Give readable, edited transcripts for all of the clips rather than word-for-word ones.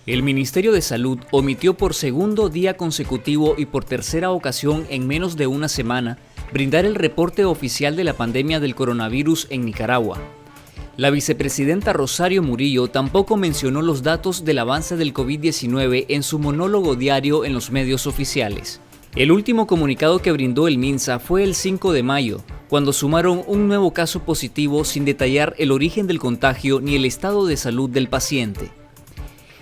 El Ministerio de Salud omitió por segundo día consecutivo y por tercera ocasión en menos de una semana brindar el reporte oficial de la pandemia del coronavirus en Nicaragua. La vicepresidenta Rosario Murillo tampoco mencionó los datos del avance del COVID-19 en su monólogo diario en los medios oficiales. El último comunicado que brindó el MINSA fue el 5 de mayo, cuando sumaron un nuevo caso positivo sin detallar el origen del contagio ni el estado de salud del paciente.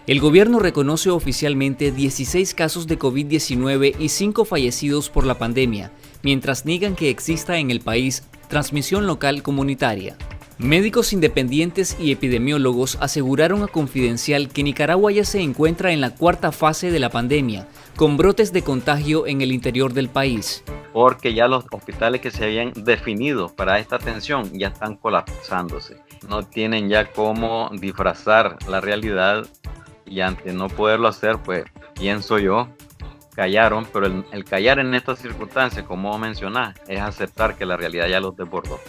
El gobierno reconoce oficialmente 16 casos de COVID-19 y 5 fallecidos por la pandemia, mientras niegan que exista en el país transmisión local comunitaria. Médicos independientes y epidemiólogos aseguraron a Confidencial que Nicaragua ya se encuentra en la cuarta fase de la pandemia, con brotes de contagio en el interior del país. Porque ya los hospitales que se habían definido para esta atención ya están colapsándose. No tienen ya cómo disfrazar la realidad y ante no poderlo hacer, pues pienso yo, callaron, pero el callar en estas circunstancias, como mencionás, es aceptar que la realidad ya los desbordó.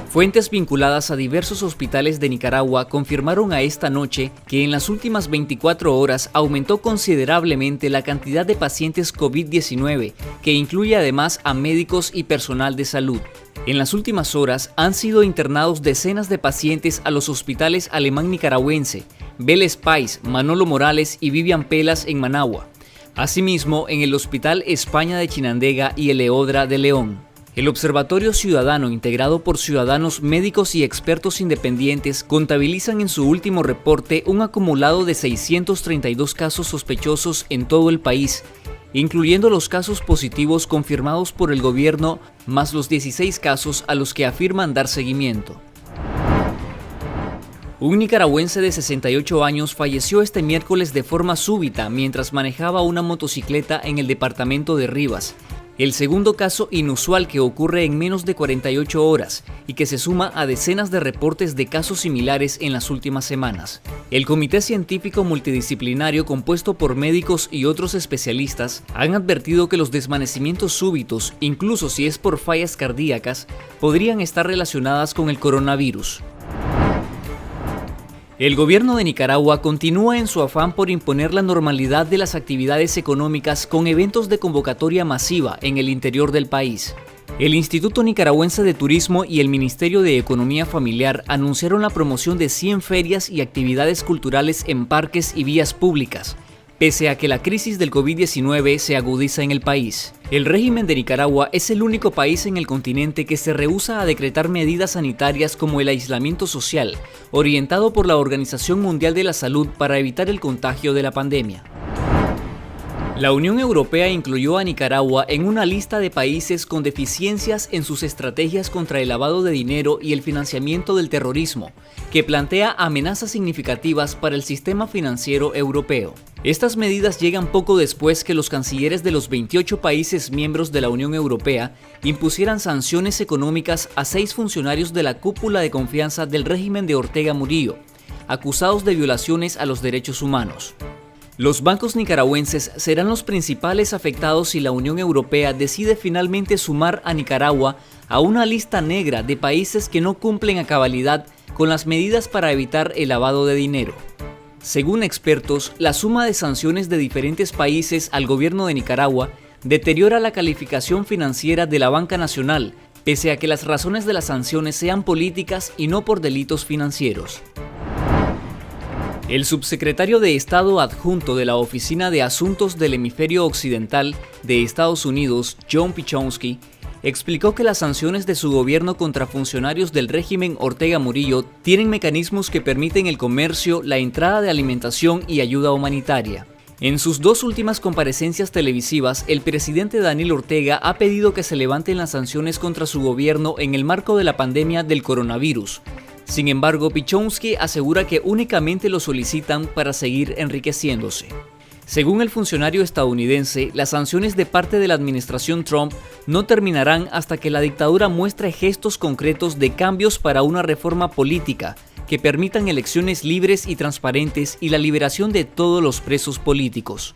Fuentes vinculadas a diversos hospitales de Nicaragua confirmaron a esta noche que en las últimas 24 horas aumentó considerablemente la cantidad de pacientes COVID-19, que incluye además a médicos y personal de salud. En las últimas horas han sido internados decenas de pacientes a los hospitales Alemán Nicaragüense, Vélez Páez, Manolo Morales y Vivian Pelas en Managua. Asimismo, en el Hospital España de Chinandega y el Eodra de León. El Observatorio Ciudadano, integrado por ciudadanos, médicos y expertos independientes, contabilizan en su último reporte un acumulado de 632 casos sospechosos en todo el país, incluyendo los casos positivos confirmados por el gobierno, más los 16 casos a los que afirman dar seguimiento. Un nicaragüense de 68 años falleció este miércoles de forma súbita mientras manejaba una motocicleta en el departamento de Rivas, el segundo caso inusual que ocurre en menos de 48 horas y que se suma a decenas de reportes de casos similares en las últimas semanas. El Comité Científico Multidisciplinario, compuesto por médicos y otros especialistas, han advertido que los desvanecimientos súbitos, incluso si es por fallas cardíacas, podrían estar relacionadas con el coronavirus. El gobierno de Nicaragua continúa en su afán por imponer la normalidad de las actividades económicas con eventos de convocatoria masiva en el interior del país. El Instituto Nicaragüense de Turismo y el Ministerio de Economía Familiar anunciaron la promoción de 100 ferias y actividades culturales en parques y vías públicas, pese a que la crisis del COVID-19 se agudiza en el país. El régimen de Nicaragua es el único país en el continente que se rehúsa a decretar medidas sanitarias como el aislamiento social, orientado por la Organización Mundial de la Salud para evitar el contagio de la pandemia. La Unión Europea incluyó a Nicaragua en una lista de países con deficiencias en sus estrategias contra el lavado de dinero y el financiamiento del terrorismo, que plantea amenazas significativas para el sistema financiero europeo. Estas medidas llegan poco después que los cancilleres de los 28 países miembros de la Unión Europea impusieran sanciones económicas a 6 funcionarios de la cúpula de confianza del régimen de Ortega Murillo, acusados de violaciones a los derechos humanos. Los bancos nicaragüenses serán los principales afectados si la Unión Europea decide finalmente sumar a Nicaragua a una lista negra de países que no cumplen a cabalidad con las medidas para evitar el lavado de dinero. Según expertos, la suma de sanciones de diferentes países al gobierno de Nicaragua deteriora la calificación financiera de la banca nacional, pese a que las razones de las sanciones sean políticas y no por delitos financieros. El subsecretario de Estado adjunto de la Oficina de Asuntos del Hemisferio Occidental de Estados Unidos, John Pichonsky, explicó que las sanciones de su gobierno contra funcionarios del régimen Ortega Murillo tienen mecanismos que permiten el comercio, la entrada de alimentación y ayuda humanitaria. En sus 2 últimas comparecencias televisivas, el presidente Daniel Ortega ha pedido que se levanten las sanciones contra su gobierno en el marco de la pandemia del coronavirus. Sin embargo, Pichonsky asegura que únicamente lo solicitan para seguir enriqueciéndose. Según el funcionario estadounidense, las sanciones de parte de la administración Trump no terminarán hasta que la dictadura muestre gestos concretos de cambios para una reforma política que permitan elecciones libres y transparentes y la liberación de todos los presos políticos.